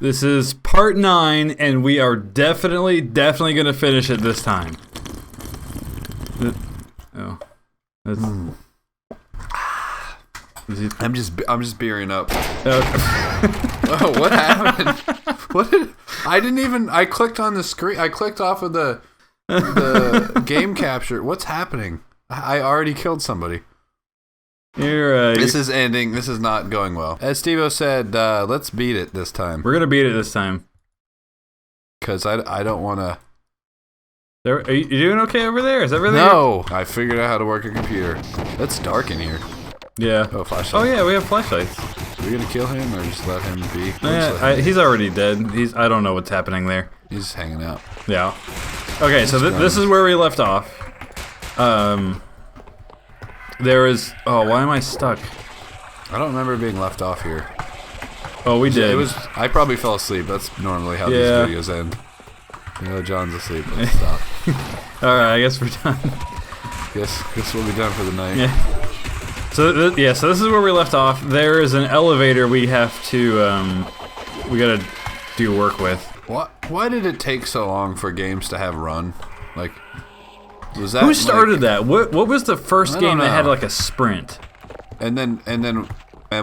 This is part 9, and we are definitely gonna finish it this time. Oh, that's. I'm just beering up. Okay. Oh, what happened? I clicked on the screen. I clicked off of the game capture. What's happening? I already killed somebody. This is ending. This is not going well. As Steve-O said, let's beat it this time. We're gonna beat it this time. Because I don't want to... Are you doing okay over there? Is everything... No! I figured out how to work a computer. It's dark in here. Yeah. Oh, flashlight. Oh yeah, we have flashlights. Are we gonna kill him or just let him be? He's already dead. I don't know what's happening there. He's hanging out. Yeah. Okay, so this is where we left off. There is... Oh, why am I stuck? I don't remember being left off here. Oh, we did. I probably fell asleep. That's normally how these videos end. You know, John's asleep. Let's stop. Alright, I guess we're done. Guess we'll be done for the night. Yeah. So this is where we left off. There is an elevator we have to, we gotta do work with. Why did it take so long for games to have run? Like, was that... Who started that? What was the first game that had like a sprint? And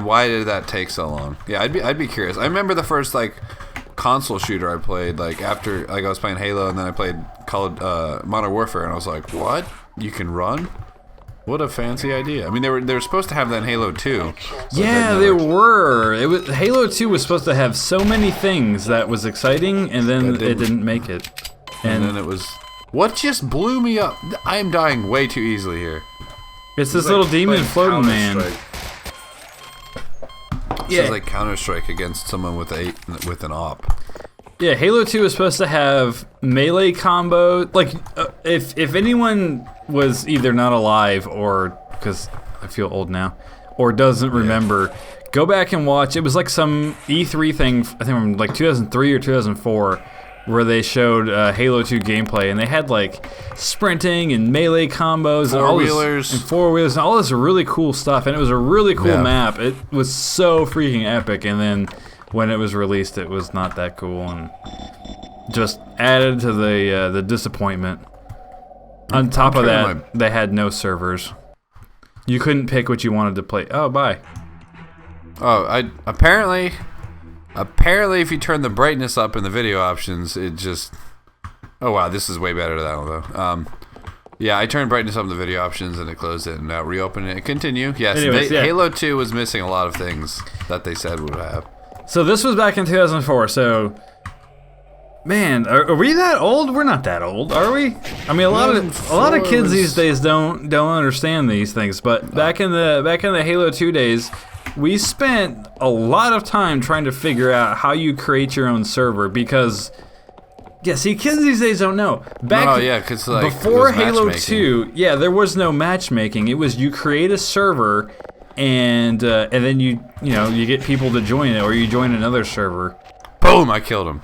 why did that take so long? Yeah, I'd be curious. I remember the first like console shooter I played, like after I was playing Halo, and then I played Modern Warfare, and I was like, what? You can run? What a fancy idea! I mean, they were supposed to have that in Halo 2. Yeah, they were. Halo 2 was supposed to have so many things that was exciting, and then it didn't make it. And then it was... What just blew me up? I am dying way too easily here. It's this little demon floating man. Yeah, it's like Counter-Strike against someone with an op. Yeah, Halo 2 is supposed to have melee combo. Like, if anyone was either not alive or, because I feel old now, or doesn't remember, go back and watch. It was like some E3 thing, I think from like 2003 or 2004, where they showed Halo 2 gameplay, and they had like sprinting and melee combos and four-wheelers and all this really cool stuff, and it was a really cool map. It was so freaking epic, and then when it was released, it was not that cool, and just added to the disappointment. On top of that, they had no servers. You couldn't pick what you wanted to play. Oh, bye. Oh, apparently if you turn the brightness up in the video options, it just... Oh wow, this is way better than that one, though. Yeah, I turned brightness up in the video options and it closed it, and now reopen it. Continue. Yes, anyways, Halo 2 was missing a lot of things that they said would have. So this was back in 2004, so... Man, are we that old? We're not that old, are we? I mean, a lot of kids these days don't understand these things, but back in the Halo 2 days, we spent a lot of time trying to figure out how you create your own server, because see, kids these days don't know. Because like, before Halo 2, there was no matchmaking. It was you create a server and then you get people to join it, or you join another server. Boom! I killed him.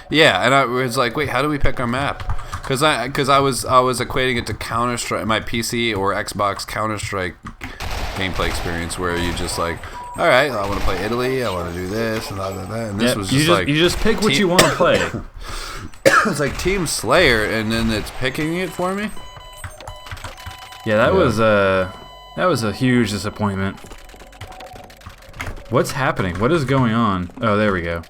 Yeah, and I was like, wait, how do we pick our map? Because I was equating it to Counter-Strike, my PC or Xbox Counter-Strike gameplay experience, where you just like, all right, I want to play Italy, I want to do this and that, and this was just like you just pick what you want to play. It's like Team Slayer, and then it's picking it for me. Yeah, that was a huge disappointment. What's happening? What is going on? Oh, there we go.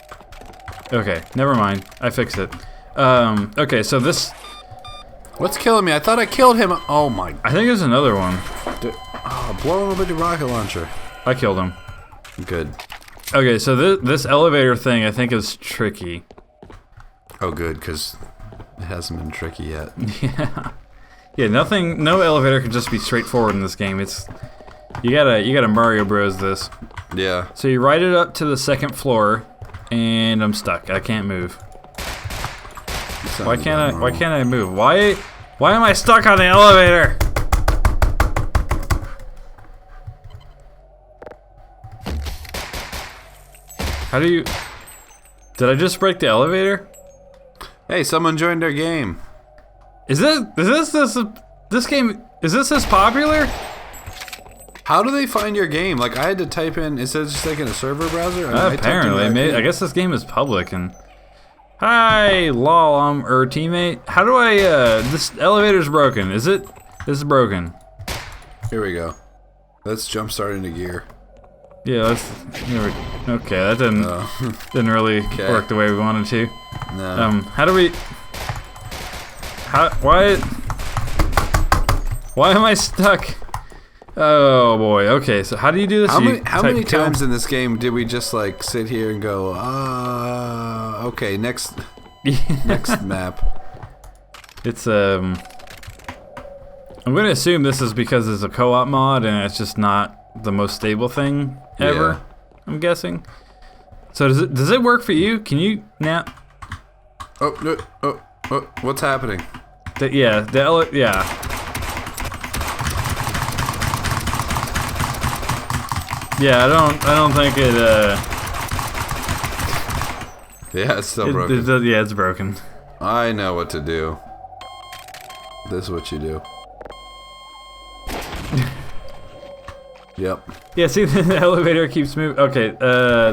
Okay, never mind. I fixed it. Okay, so this... What's killing me? I thought I killed him. Oh my... I think there's another one. Blow him up with your rocket launcher. I killed him. Good. Okay, so this elevator thing I think is tricky. Oh good, because it hasn't been tricky yet. Yeah, no elevator can just be straightforward in this game. It's... You gotta Mario Bros this. Yeah. So you ride it up to the second floor, and I'm stuck. I can't move. Why can't I move? Why am I stuck on the elevator? How do you... Did I just break the elevator? Hey, someone joined our game. Is this game... Is this popular? How do they find your game? Like, I had to type in, instead of just like in a server browser? I mean, Apparently, I guess this game is public. And hi, lol, teammate. How do I? This elevator's broken. Is it? This is broken. Here we go. Let's jump start into gear. Yeah, okay, that didn't really work the way we wanted to. No. How do we? Why am I stuck? Oh boy. Okay, so how do you do this? How many times in this game did we just like sit here and go, okay, next map. It's I'm gonna assume this is because it's a co-op mod and it's just not the most stable thing ever. Yeah. I'm guessing. So does it work for you? Can you now? Oh no! Oh, what's happening? Yeah. Yeah, I don't think it. Yeah, it's still broken. Yeah, it's broken. I know what to do. This is what you do. Yep. Yeah, see, the elevator keeps moving. Okay,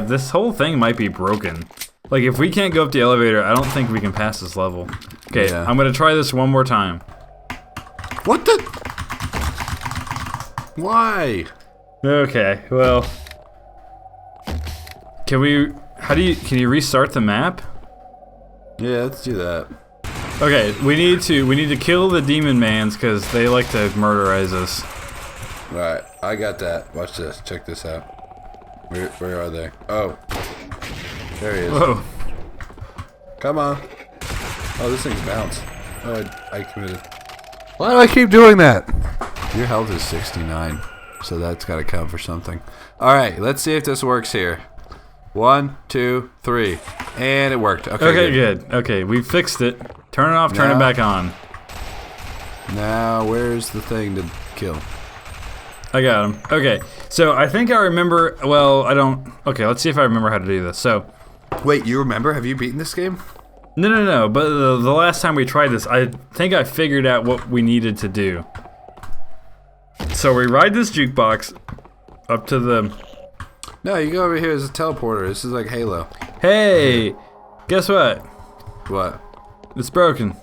this whole thing might be broken. Like, if we can't go up the elevator, I don't think we can pass this level. Okay, yeah. I'm gonna try this one more time. What the? Why? Okay, well. Can you restart the map? Yeah, let's do that. Okay, we need to kill the demon mans because they like to murderize us. Right, I got that. Watch this. Check this out. Where are they? Oh, there he is. Whoa! Come on. Oh, this thing's bounced. Oh, I committed. Why do I keep doing that? Your health is 69, so that's got to count for something. All right, let's see if this works here. 1, 2, 3, and it worked. Okay, good. Okay, we fixed it. Turn it off. Turn it back on. Now, where's the thing to kill? I got him. Okay, so I think I remember. Well, I don't. Okay, let's see if I remember how to do this. So, wait, you remember? Have you beaten this game? No. But the last time we tried this, I think I figured out what we needed to do. So we ride this jukebox up to the. No, you go over here as a teleporter. This is like Halo. Hey, guess what? What? It's broken.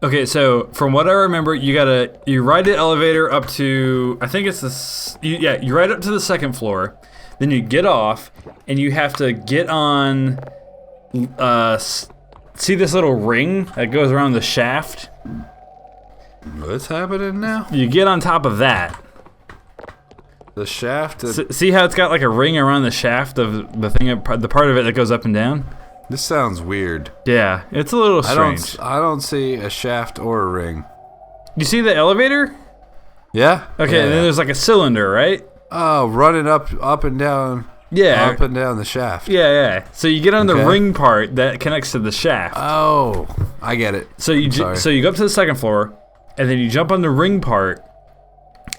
Okay, so from what I remember, you ride the elevator up to, I think it's you ride up to the second floor, then you get off, and you have to get on, see this little ring that goes around the shaft? What's happening now? You get on top of that. The shaft? See how it's got like a ring around the shaft of the thing, the part of it that goes up and down? This sounds weird. Yeah, it's a little strange. I don't see a shaft or a ring. You see the elevator? Yeah. Okay, yeah. And then there's like a cylinder, right? Oh, running up and down. Yeah. Up and down the shaft. Yeah. So you get on the ring part that connects to the shaft. Oh, I get it. So you go up to the second floor, and then you jump on the ring part,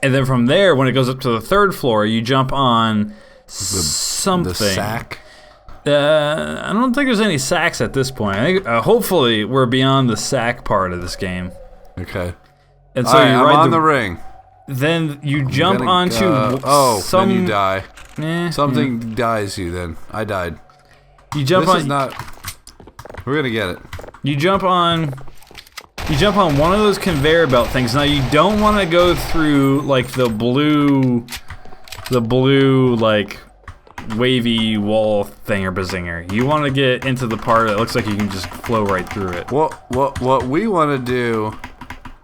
and then from there, when it goes up to the third floor, you jump on something. The sack. I don't think there's any sacks at this point. I think hopefully we're beyond the sack part of this game. Okay. And so I'm on the ring. Then you jump onto then you die. Something dies you then. I died. You jump this on. Is not. We're gonna get it. You jump on one of those conveyor belt things. Now you don't want to go through like the blue like wavy wall thinger bazinger. You want to get into the part that looks like you can just flow right through it. What we want to do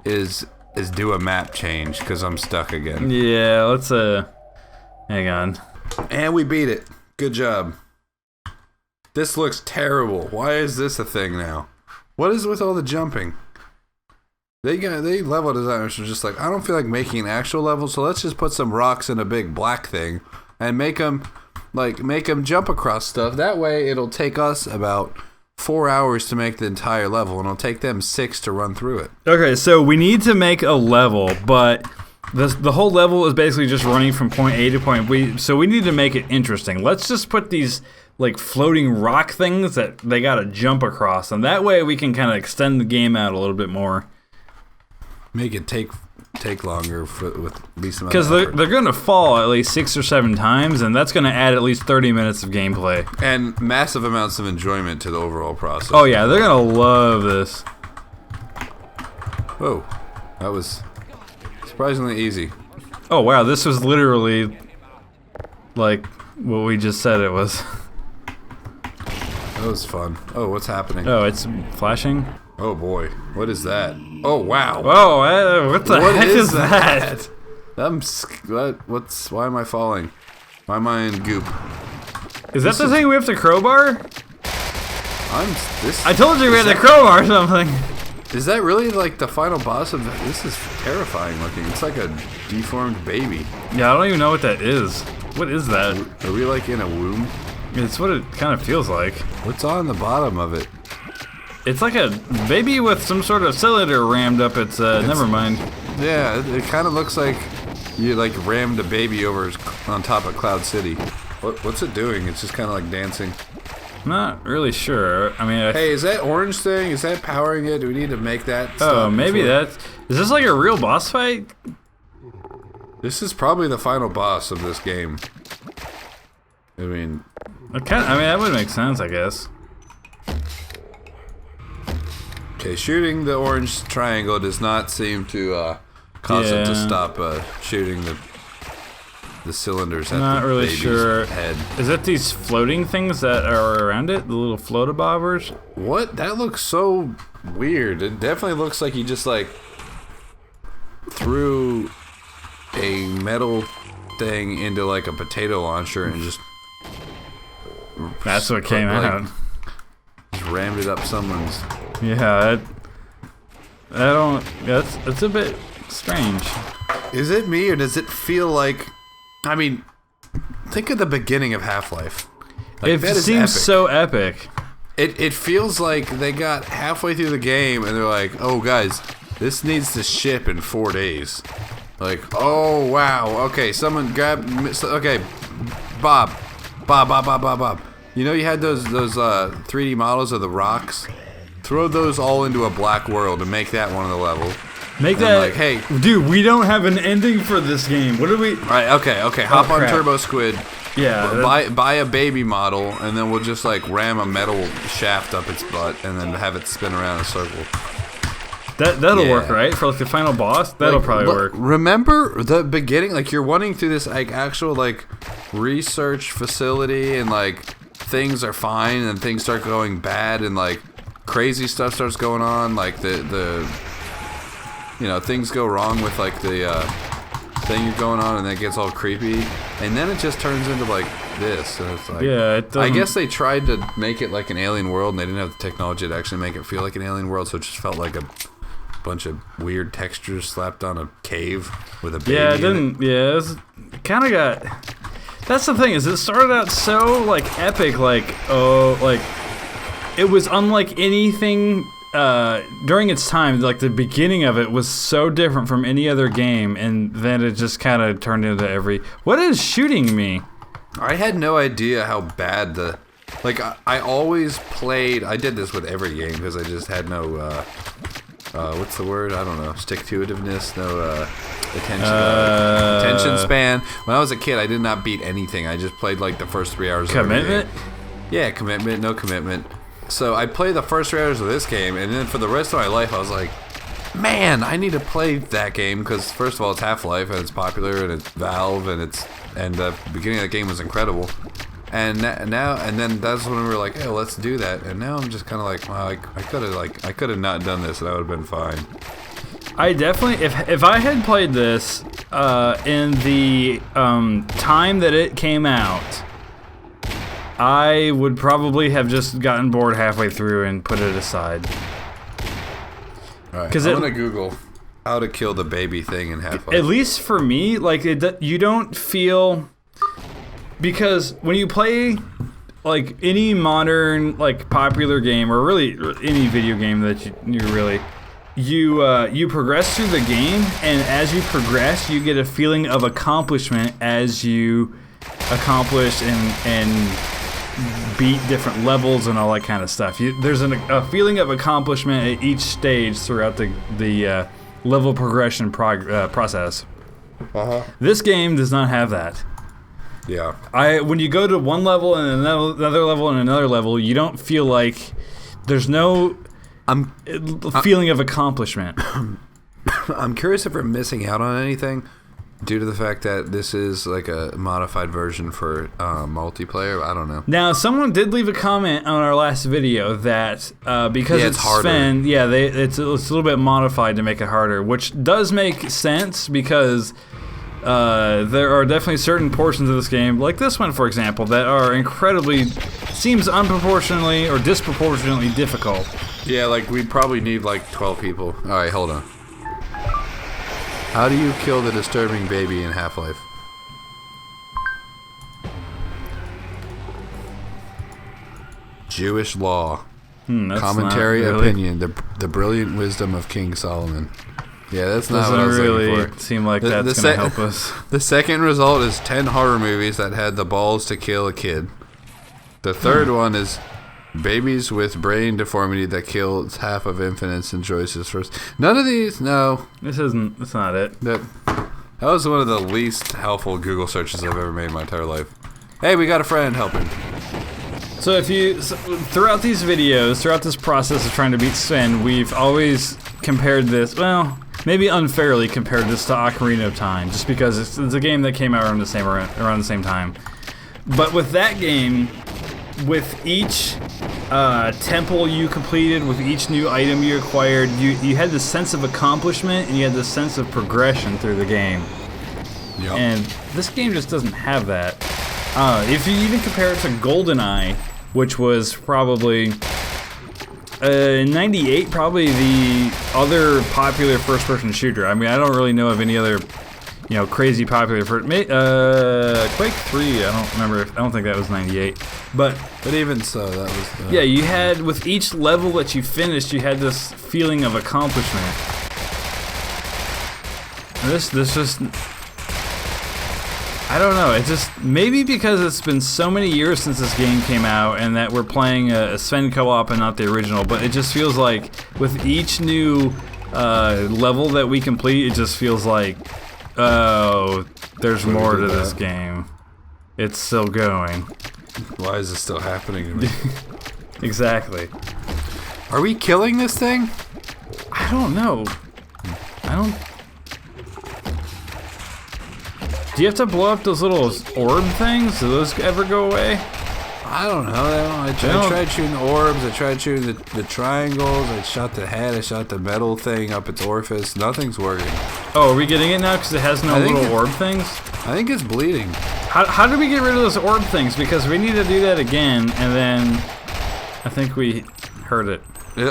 is do a map change because I'm stuck again. Yeah, let's hang on. And we beat it. Good job. This looks terrible. Why is this a thing now? What is with all the jumping? They level designers were just like, I don't feel like making an actual level, so let's just put some rocks in a big black thing and make them jump across stuff. That way it'll take us about 4 hours to make the entire level, and it'll take them 6 to run through it. Okay, so we need to make a level, but the whole level is basically just running from point A to point B, so we need to make it interesting. Let's just put these like floating rock things that they gotta jump across, and that way we can kind of extend the game out a little bit more. Make it take take longer with least amount Because of effort. they're going to fall at least 6 or 7 times, and that's going to add at least 30 minutes of gameplay. And massive amounts of enjoyment to the overall process. Oh yeah, they're going to love this. Whoa, that was surprisingly easy. Oh wow, this was literally like what we just said it was. That was fun. Oh, what's happening? Oh, it's flashing? Oh boy, what is that? Oh wow. Whoa, what the heck is that? Why am I falling? Why am I in goop? Is that the thing we have to crowbar? This. I told you we had to crowbar something. Is that really like the final boss of this? Is terrifying looking. It's like a deformed baby. Yeah, I don't even know what that is. What is that? Are we like in a womb? It's what it kind of feels like. What's on the bottom of it? It's like a baby with some sort of cylinder rammed up its, never mind. Yeah, it kind of looks like you like rammed a baby over on top of Cloud City. What's it doing? It's just kind of like dancing. I'm not really sure. I mean, hey, is that orange thing? Is that powering it? Do we need to make that? Oh, maybe that's. Is this like a real boss fight? This is probably the final boss of this game. I mean, that would make sense, I guess. Okay, shooting the orange triangle does not seem to cause it to stop shooting the cylinders at not the really baby's sure. head. Is that these floating things that are around it? The little floatabobbers? What? That looks so weird. It definitely looks like he just like threw a metal thing into like a potato launcher and just That's what came out. Just rammed it up someone's. Yeah, that's a bit strange. Is it me or does it feel like? I mean, think of the beginning of Half-Life. Like, It seems epic. so epic. It feels like they got halfway through the game and they're like, "Oh, guys, this needs to ship in 4 days." Like, oh wow, okay, someone grab. Okay, Bob. You know, you had those 3D models of the rocks. Throw those all into a black world and make that one of the level. Make that like, hey, dude, we don't have an ending for this game. What do we? All right, okay. Hop on crap. Turbo Squid. Yeah. Buy a baby model, and then we'll just like ram a metal shaft up its butt, and then have it spin around in a circle. That'll work, right? For like the final boss, that'll probably work. Remember the beginning? Like you're running through this like actual like research facility, and like things are fine, and things start going bad, and like crazy stuff starts going on. Like the things go wrong with like the thing you're going on, and then it gets all creepy, and then it just turns into like this. And it's like, I guess they tried to make it like an alien world, and they didn't have the technology to actually make it feel like an alien world, so it just felt like a bunch of weird textures slapped on a cave with a baby. Yeah, it didn't. Yeah, it kind of got. That's the thing, is it started out so like epic, like it was unlike anything during its time. Like the beginning of it was so different from any other game, and then it just kind of turned into every. What is shooting me? I had no idea how bad the. Like I always played. I did this with every game because I just had no. What's the word? I don't know. Stick-to-itiveness, no attention span. When I was a kid, I did not beat anything. I just played like the first 3 hours. Commitment? Yeah, commitment, no commitment. So I played the first 3 hours of this game, and then for the rest of my life, I was like, man, I need to play that game because first of all, it's Half-Life and it's popular and it's Valve and the beginning of the game was incredible. And now, and then that's when we were like, "Hey, let's do that." And now I'm just kind of like, "Wow, I could have not done this, and that would have been fine." I definitely, if I had played this in the time that it came out, I would probably have just gotten bored halfway through and put it aside. All right, I'm gonna Google how to kill the baby thing in Half-Life. At least for me, like you don't feel. Because when you play like any modern like popular game or really any video game that you progress through the game, and as you progress you get a feeling of accomplishment as you accomplish and beat different levels and all that kind of stuff. There's a feeling of accomplishment at each stage throughout the level progression process. This game does not have that. Yeah. When you go to one level and another level and another level, you don't feel like there's no feeling of accomplishment. I'm curious if we're missing out on anything due to the fact that this is like a modified version for multiplayer. I don't know. Now, someone did leave a comment on our last video that because it's harder. Sven, it's a little bit modified to make it harder, which does make sense because there are definitely certain portions of this game, like this one, for example, that are seems unproportionately or disproportionately difficult. Yeah, like we'd probably need like 12 people. All right, hold on. How do you kill the disturbing baby in Half-Life? Jewish law. That's Commentary, not really, opinion, the brilliant wisdom of King Solomon. Yeah, that's not what I was doesn't looking really for. seem like that's going to help us. The second result is 10 horror movies that had the balls to kill a kid. The third one is babies with brain deformity that kills half of infants and Joyce's first. None of these, no. That's not it. That was one of the least helpful Google searches I've ever made in my entire life. Hey, we got a friend helping. So throughout these videos, throughout this process of trying to beat Sven, we've always compared this, well, maybe unfairly compared this to Ocarina of Time, just because it's a game that came out around the same time. But with that game, with each temple you completed, with each new item you acquired, you had this sense of accomplishment and you had this sense of progression through the game. Yep. And this game just doesn't have that. If you even compare it to GoldenEye, which was probably in '98, probably the other popular first-person shooter. I mean, I don't really know of any other, crazy popular first. Quake 3. I don't remember. I don't think that was '98. But even so, that was. Yeah, you had with each level that you finished, you had this feeling of accomplishment. And this just. I don't know, it's just, maybe because it's been so many years since this game came out and that we're playing a Sven co-op and not the original, but it just feels like with each new level that we complete, it just feels like, oh, there's more to this game. It's still going. Why is this still happening to me? Exactly. Are we killing this thing? I don't know. Do you have to blow up those little orb things? Do those ever go away? I don't know. I tried shooting orbs. I tried shooting the triangles. I shot the head. I shot the metal thing up its orifice. Nothing's working. Oh, are we getting it now because it has no little orb things? I think it's bleeding. How did we get rid of those orb things? Because we need to do that again, and then I think we heard it.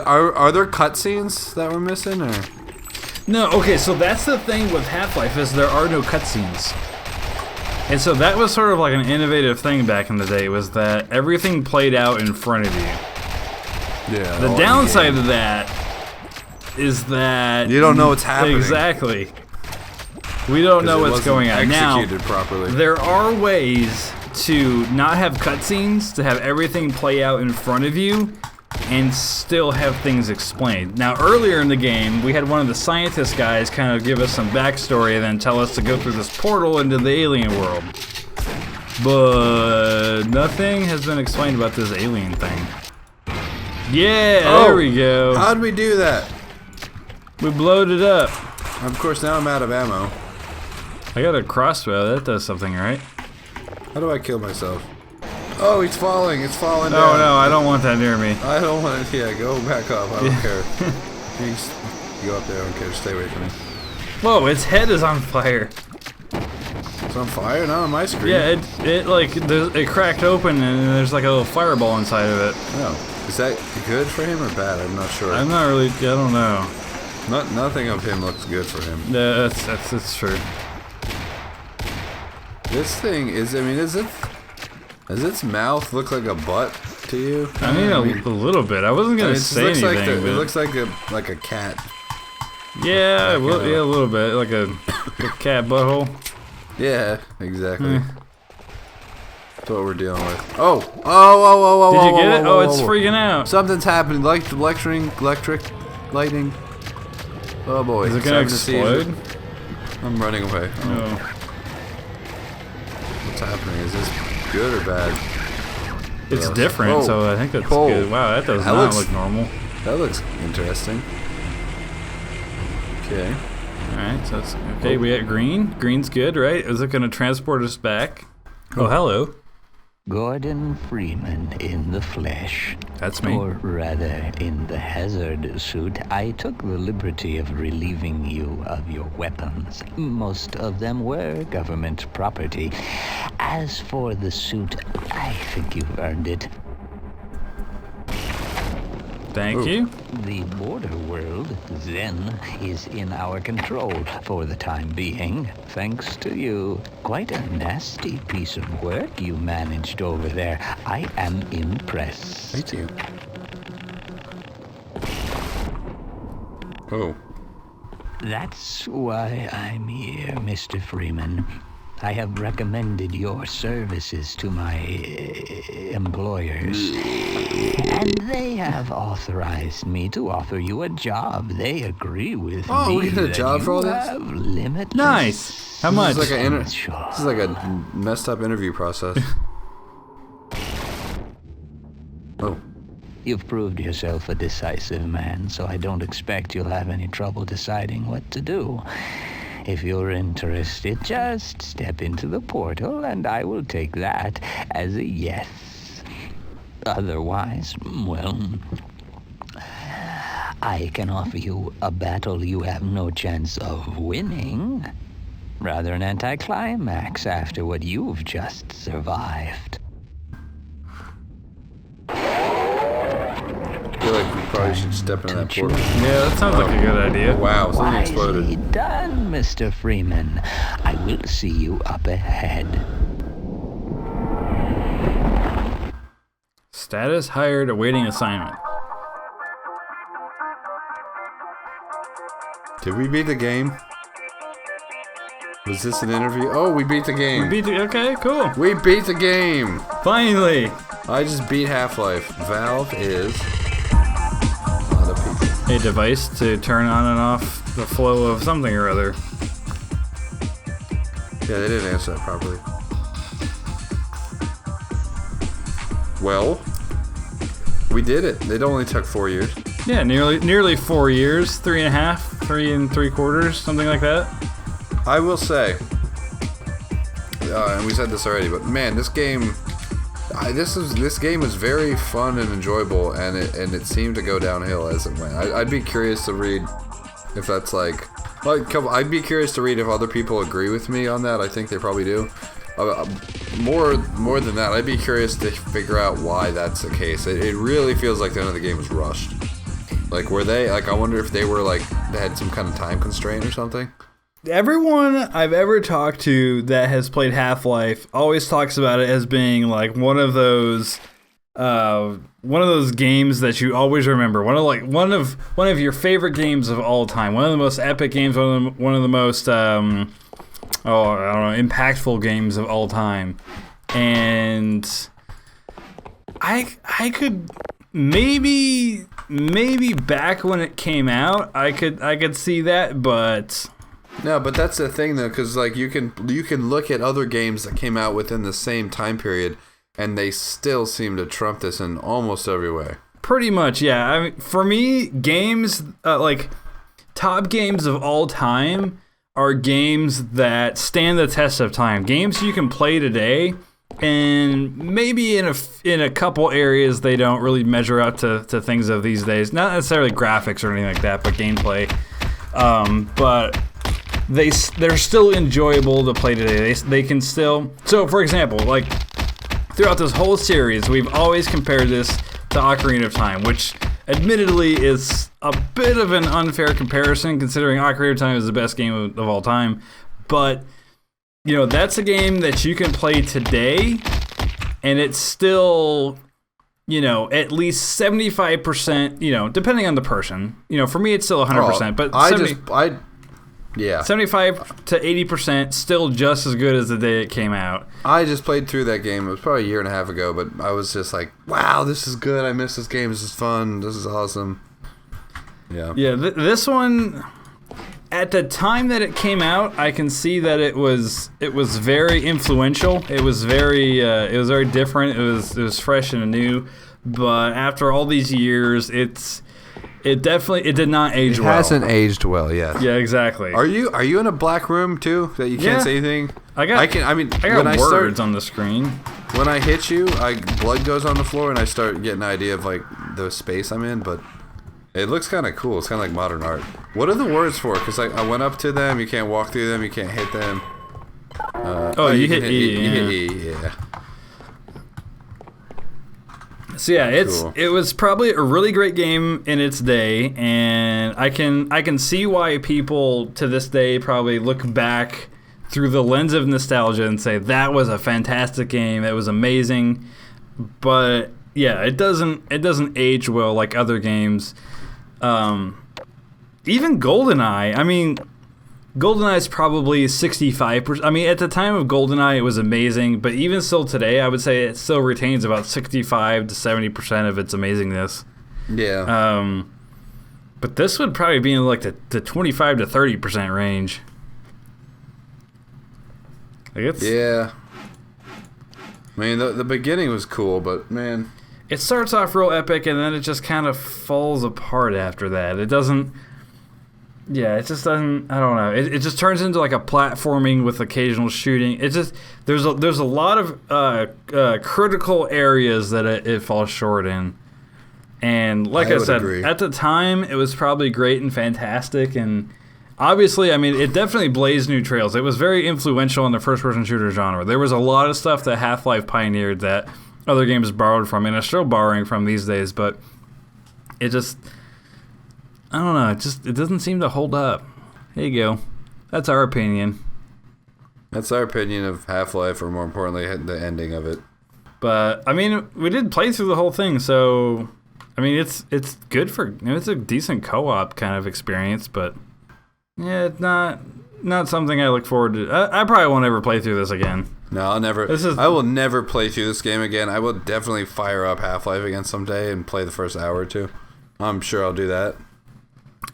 Are there cutscenes that we're missing, or? No. Okay, so that's the thing with Half-Life is there are no cutscenes. And so that was sort of like an innovative thing back in the day, was that everything played out in front of you. Yeah. The downside of that is that you don't know what's happening. Exactly. We don't know what's going on. Executed properly. There are ways to not have cutscenes, to have everything play out in front of you, and still have things explained. Now, earlier in the game, we had one of the scientist guys kind of give us some backstory and then tell us to go through this portal into the alien world. But nothing has been explained about this alien thing. Yeah, there we go. How'd we do that? We blowed it up. Of course, now I'm out of ammo. I got a crossbow. That does something, right? How do I kill myself? Oh, he's falling. It's falling down. Oh, no, I don't want that near me. I don't want to. Yeah, go back up. I don't care. You just go up there. I don't care. Stay away from me. Whoa, its head is on fire. It's on fire? Not on my screen. Yeah, it cracked open and there's like a little fireball inside of it. Oh. Is that good for him or bad? I'm not sure. I'm not really. I don't know. Nothing of him looks good for him. Yeah, that's true. This thing is. I mean, does its mouth look like a butt to you? I mean, a little bit. I wasn't gonna say anything. It looks like a cat. Yeah, a little bit, like a cat butthole. Yeah, exactly. That's what we're dealing with. Oh! Did you get it? Oh, it's freaking out. Something's happening. Like electric lightning. Oh boy. Is it gonna explode? I'm running away. No. What's happening? Is this good or bad? It's different, so I think that's good. Wow, that does not look normal. That looks interesting. Okay. Alright, so that's okay. We got green. Green's good, right? Is it gonna transport us back? Oh, hello. Gordon Freeman in the flesh. That's me. Or rather, in the hazard suit. I took the liberty of relieving you of your weapons. Most of them were government property. As for the suit, I think you've earned it. Thank you. The border world, then, is in our control for the time being, thanks to you. Quite a nasty piece of work you managed over there. I am impressed. Thank you. Oh. That's why I'm here, Mr. Freeman. I have recommended your services to my employers, and they have authorized me to offer you a job. They agree with me. Oh, we get a job for all this? Have limitless. Nice. How much? This is like a messed up interview process. Oh. You've proved yourself a decisive man, so I don't expect you'll have any trouble deciding what to do. If you're interested, just step into the portal, and I will take that as a yes. Otherwise, well, I can offer you a battle you have no chance of winning. Rather an anticlimax after what you've just survived. I feel like we probably should step into that portal. Yeah, that sounds like a good idea. Wow, something Wisely exploded. done, Mr. Freeman. I will see you up ahead. Status hired, awaiting assignment. Did we beat the game? Was this an interview? Oh, we beat the game. Okay, cool. We beat the game. Finally. I just beat Half-Life. Valve is A device to turn on and off the flow of something or other. Yeah, they didn't answer that properly. Well, we did it. It only took 4 years. Yeah, nearly 4 years, 3.5, 3 3/4, something like that. I will say, and we said this already, but man, this game, this game was very fun and enjoyable, and it seemed to go downhill as it went. I'd be curious to read if that's I'd be curious to read if other people agree with me on that. I think they probably do. More than that, I'd be curious to figure out why that's the case. It really feels like the end of the game was rushed. Like, were they, I wonder if they were, they had some kind of time constraint or something? Everyone I've ever talked to that has played Half-Life always talks about it as being, like, one of those games that you always remember. One of your favorite games of all time. One of the most epic games, one of the most, impactful games of all time. And I could maybe back when it came out, I could see that, but no, but that's the thing though, because you can look at other games that came out within the same time period, and they still seem to trump this in almost every way. Pretty much, yeah. I mean, for me, games top games of all time are games that stand the test of time. Games you can play today, and maybe in a couple areas they don't really measure up to things of these days. Not necessarily graphics or anything like that, but gameplay. But they're still enjoyable to play today. They can still. So, for example, throughout this whole series, we've always compared this to Ocarina of Time, which admittedly is a bit of an unfair comparison considering Ocarina of Time is the best game of all time. But, that's a game that you can play today, and it's still, at least 75%, depending on the person. For me, it's still 100%. But 75 to 80% still just as good as the day it came out. I just played through that game. It was probably a year and a half ago, but I was just like, wow, this is good. I miss this game. This is fun. This is awesome. Yeah. Yeah, this one, at the time that it came out, I can see that it was very influential. It was very different. It was fresh and new. But after all these years, it did not age well. It hasn't aged well yet. Yeah, exactly. Are you in a black room too that you can't say anything? I got words on the screen. When I hit you, blood goes on the floor and I start getting an idea of like the space I'm in, but it looks kind of cool. It's kind of like modern art. What are the words for? Because I went up to them. You can't walk through them. You can't hit them. You hit E. You hit E, yeah. So yeah, Cool. it was probably a really great game in its day, and I can see why people to this day probably look back through the lens of nostalgia and say that was a fantastic game. It was amazing, but yeah, it doesn't age well like other games. Even GoldenEye. I mean, GoldenEye is probably 65%. I mean, at the time of GoldenEye, it was amazing, but even still today, I would say it still retains about 65 to 70% of its amazingness. Yeah. But this would probably be in like the 25 to 30% range. Yeah. I mean, the beginning was cool, but man, it starts off real epic, and then it just kind of falls apart after that. It doesn't. Yeah, it just doesn't. I don't know. It just turns into like a platforming with occasional shooting. It just there's a lot of critical areas that it falls short in. And like I said, agree. At the time, it was probably great and fantastic, and obviously, I mean, it definitely blazed new trails. It was very influential in the first-person shooter genre. There was a lot of stuff that Half-Life pioneered that other games borrowed from, and are still borrowing from these days. But it just, I don't know. It doesn't seem to hold up. There you go. That's our opinion. That's our opinion of Half-Life, or more importantly, the ending of it. But I mean, we did play through the whole thing, so I mean, it's good for. It's a decent co-op kind of experience, but. Yeah, it's not something I look forward to. I probably won't ever play through this again. No, I'll never. I will never play through this game again. I will definitely fire up Half-Life again someday and play the first hour or two. I'm sure I'll do that.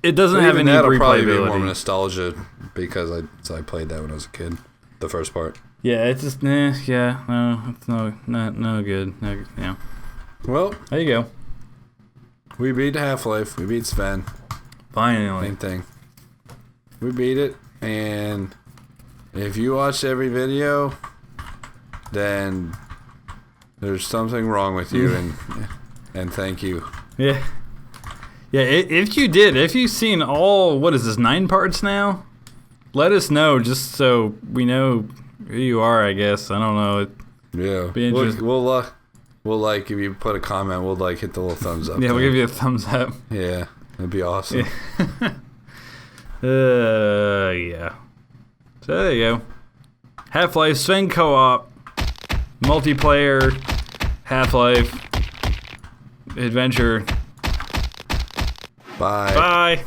It doesn't have any replayability. Probably be more nostalgia because I played that when I was a kid, the first part. Yeah, it's just no, it's no good. Yeah. Well, there you go. We beat Half-Life. We beat Sven. Finally. Same thing. We beat it, and if you watch every video, then there's something wrong with you, and thank you. Yeah. Yeah, if you've seen all, what is this, 9 parts now? Let us know, just so we know who you are, I guess. I don't know. Yeah. Be interesting. We'll like, if you put a comment, we'll like hit the little thumbs up. Yeah, we'll give you a thumbs up. Yeah, that'd be awesome. Yeah. Yeah. So there you go. Half-Life Sven co-op, multiplayer, Half-Life, adventure. Bye. Bye.